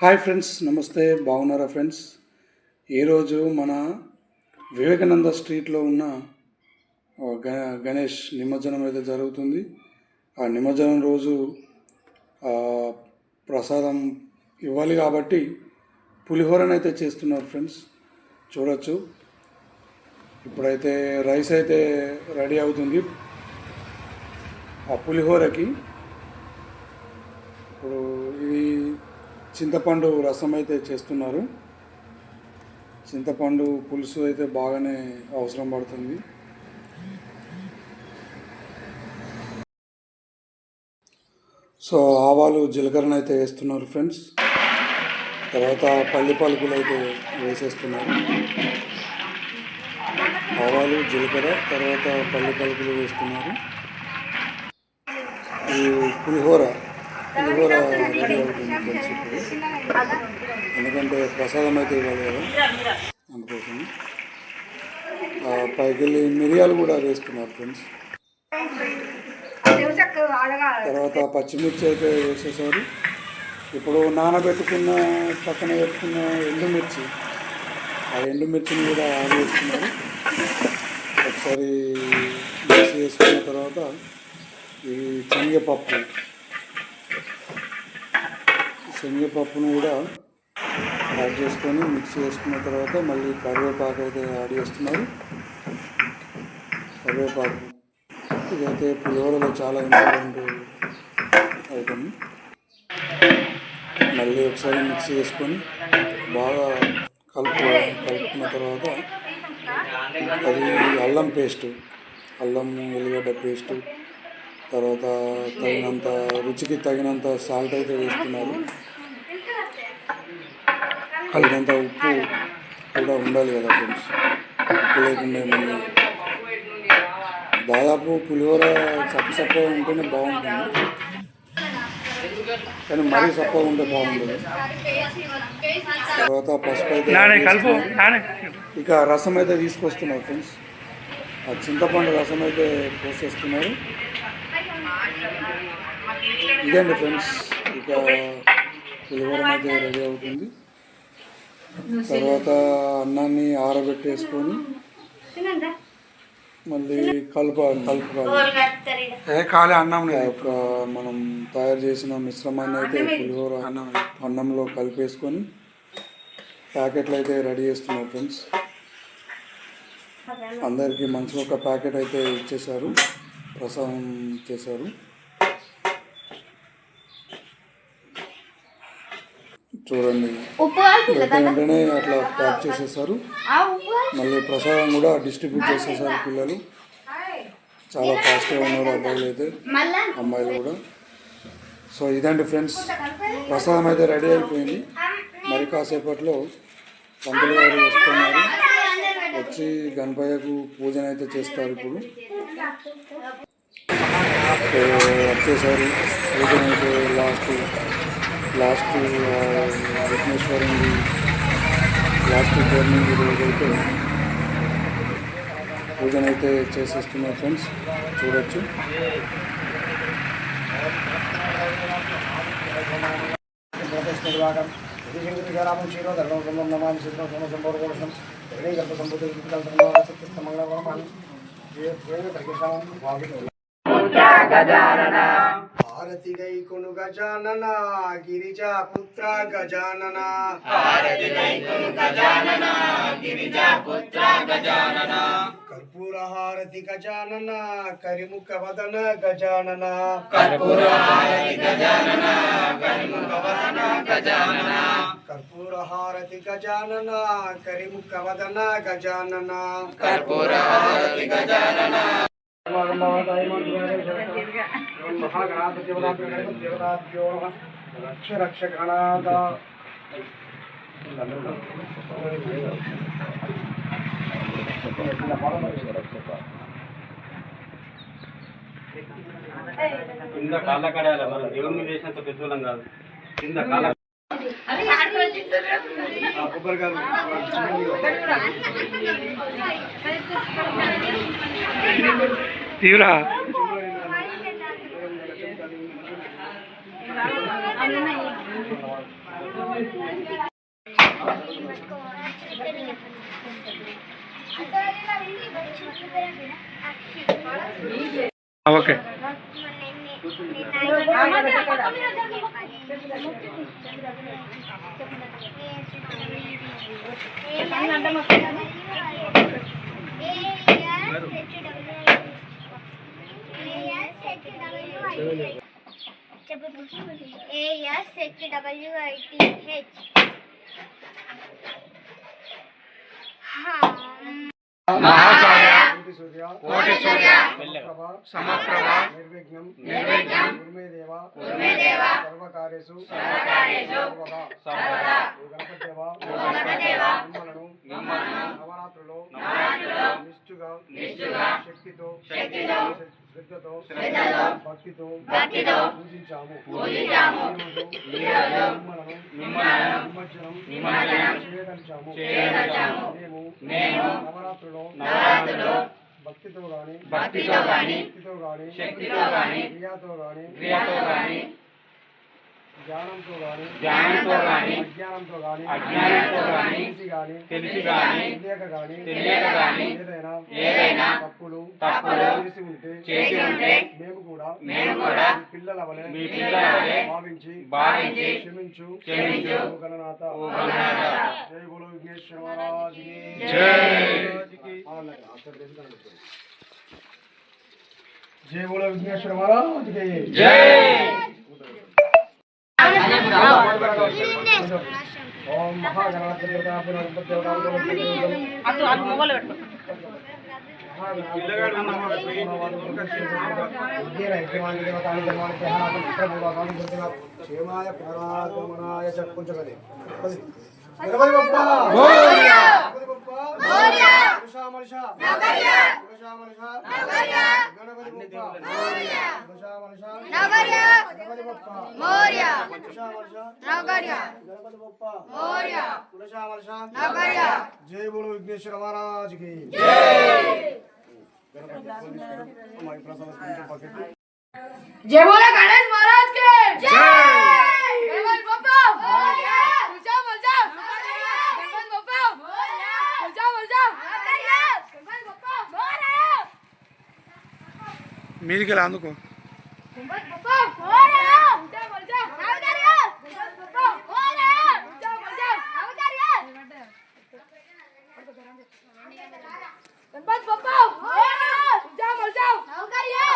Hi friends, నమస్తే. బాగున్నారా friends? ఈరోజు మన వివేకానంద స్ట్రీట్లో ఉన్న గణేష్ నిమజ్జనం అయితే జరుగుతుంది. ఆ నిమజ్జనం రోజు ప్రసాదం ఇవ్వాలి కాబట్టి పులిహోరనైతే చేస్తున్నారు ఫ్రెండ్స్. చూడొచ్చు. ఇప్పుడైతే రైస్ అయితే రెడీ అవుతుంది ఆ పులిహోరకి. ఇప్పుడు ఇది చింతపండు రసం అయితే చేస్తున్నారు. చింతపండు పులుసు అయితే బాగానే అవసరం పడుతుంది. సో ఆవాలు జీలకర్ర అయితే వేస్తున్నారు ఫ్రెండ్స్. తర్వాత పల్లి పలుకులు అయితే వేసేస్తున్నారు. ఆవాలు జీలకర్ర తర్వాత పల్లి పలుకులు వేస్తున్నారు. ఈ పులిహోర రెడీ అవుతుంది ఫ్రెండ్స్ ఇప్పుడు. ఎందుకంటే ప్రసాదం అయితే ఇవ్వాలి కదా, అందుకోసం. పైకెళ్ళి మిరియాలు కూడా వేస్తున్నారు ఫ్రెండ్స్. తర్వాత పచ్చిమిర్చి అయితే వేసేసారు. ఇప్పుడు నానబెట్టుకున్న పక్కన పెట్టుకున్న ఎండుమిర్చి, ఆ ఎండుమిర్చిని కూడా యాడ్ చేస్తున్నారు. ఒకసారి మిక్స్ చేసుకున్న తర్వాత ఈ శనగపప్పును కూడా యాడ్ చేసుకొని మిక్స్ చేసుకున్న తర్వాత మళ్ళీ కరివేపాకు అయితే యాడ్ చేస్తున్నారు. కరివేపాకు ఇదైతే పులిహోరలో చాలా ఇంపార్టెంట్ ఐటమ్. మళ్ళీ ఒకసారి మిక్స్ చేసుకొని బాగా కలుపుకున్న తర్వాత అది అల్లం పేస్ట్, అల్లం ఎల్లిగడ్డ పేస్ట్, తర్వాత తగినంత రుచికి తగినంత సాల్ట్ అయితే వేస్తున్నారు. తగినంత ఉప్పు కూడా ఉండాలి కదా ఫ్రెండ్స్. ఉప్పు లేకుండా మళ్ళీ దాదాపు పులిహోర సప్పగా ఉంటేనే బాగుంటుంది, కానీ మరీ సప్పగా ఉంటే బాగుంటుంది. తర్వాత పసుపు అయితే ఇక రసం అయితే తీసుకొస్తున్నారు ఫ్రెండ్స్. ఆ చింతపండు రసం అయితే పోసేస్తున్నారు. ఇదండి ఫ్రెండ్స్, ఇక పులిహోర అయితే రెడీ అవుతుంది. తర్వాత అన్నాన్ని ఆరబెట్టేసుకొని మళ్ళీ కలుపుకోవాలి. అన్నం మనం తయారు చేసిన మిశ్రమాన్ని అయితే పులిహోర అన్నంలో కలిపేసుకొని ప్యాకెట్లు అయితే రెడీ చేస్తున్నారు ఫ్రెండ్స్. అందరికీ మంచిగా ఒక ప్యాకెట్ అయితే ఇచ్చేశారు, ప్రసాదం చేశారు. చూడండి, వెంటనే అట్లా ప్యాక్ చేసేసారు. మళ్ళీ ప్రసాదం కూడా డిస్ట్రిబ్యూట్ చేసేసారు. పిల్లలు చాలా ఫాస్ట్గా ఉన్నారు, అబ్బాయిలు అయితే, అమ్మాయిలు కూడా. సో ఇదండి ఫ్రెండ్స్, ప్రసాదం అయితే రెడీ అయిపోయింది. మరి కాసేపట్లో పంతులు గారు వస్తున్నారు, వచ్చి గణపయ్యకు పూజనైతే చేస్తారు. ఇప్పుడు వచ్చేసారు. పూజనైతే లాస్ట్ విఘ్నేశ్వరుని లాస్ట్ జర్నీ రోజైతే పూజనైతే చేసేస్తున్నారు ఫ్రెండ్స్. చూడొచ్చు. హారతి గైకొను గజానన గిరిజా పుత్ర గజానన, కర్పూర హారతి గజానన కరిముఖ వదన గజానన, కర్పూర హారతి గజానన కరిముఖ వదన గజానన. రక్ష గణాద కింద కాళ్ళ కడాల దేవుని చేసినంత పెద్దలం కాదు. కింద కాళ్ళ కొబ్బరికాయలు తీవ్ర ఓకే. సమప్రభ నిర్విఘ్నం నిర్మేదేవ సర్వకార్యేషు సర్వదా గణపతిదేవ మిమ్మలను నవరాత్రులో నిష్ఠుగా శక్తితో శ్రద్ధతో భక్తితో పూజించాము. నిమజ్జనం చేయదలిచాము. మేము నవరాత్రులో భక్తితో గాని శక్తితో గాని క్రియాతో గాని జ్ఞానంతో గాని అజ్ఞానంతో గాని తెలిసి గాని తెలియక గాని ఏదైనా తప్పులు చేసి ఉంటే మేము కూడా పిల్లల వలె భావించి క్షమించు గణనాథ. జై బోలో విఘ్నేశ్వర మహారాజ్ కి జై బోలో విఘ్నేశ్వర మహారాజ్ కి ఓం మహాగణాధిపతి క్షేమాయ ప్రాణాగమనాయ చక్కుంచగది గణపతి బప్పా జై బోలో విఘ్నేశ్వర మహారాజ్ కి जय बोले गणेश महाराज के जय गणपति बप्पा मोरया तुझा मजा गणपति बप्पा मोरया तुझा मजा गणपति बप्पा मोरया మీదికి రా అందుకో. गणपति बप्पा मोरया तुझा मजा नवदरिया गणपति बप्पा मोरया तुझा मजा नवदरिया गणपति बप्पा मोरया तुझा मजा नवदरिया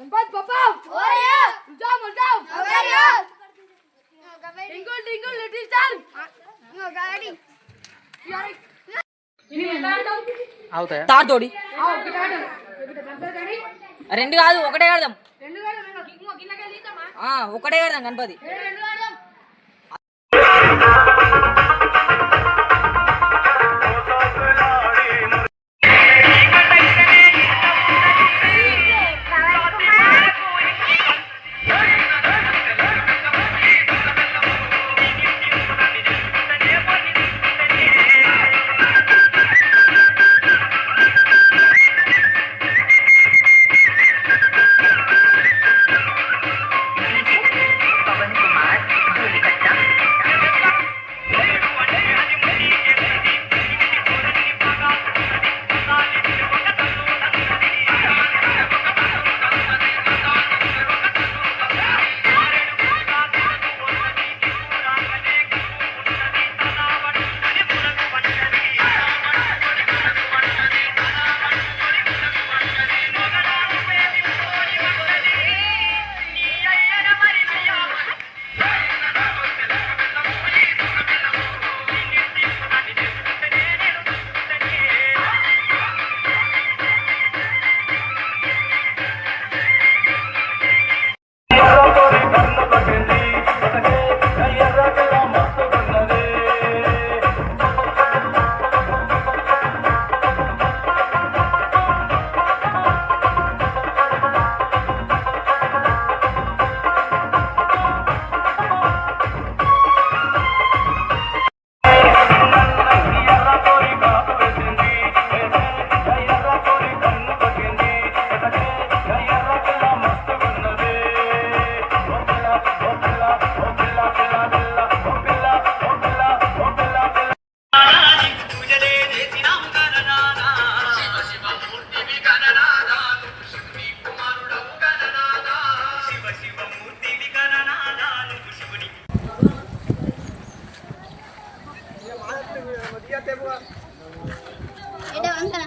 गणपति बप्पा मोरया तुझा मजा नवदरिया टिंगल टिंगल लिटिल स्टार गाड़ी అవుతాయా తార్ తోడి రెండు కాదు ఒకటే కడదాం ఒకటే కడదాం గణపతి पवन कुमार ఏంటో వంకన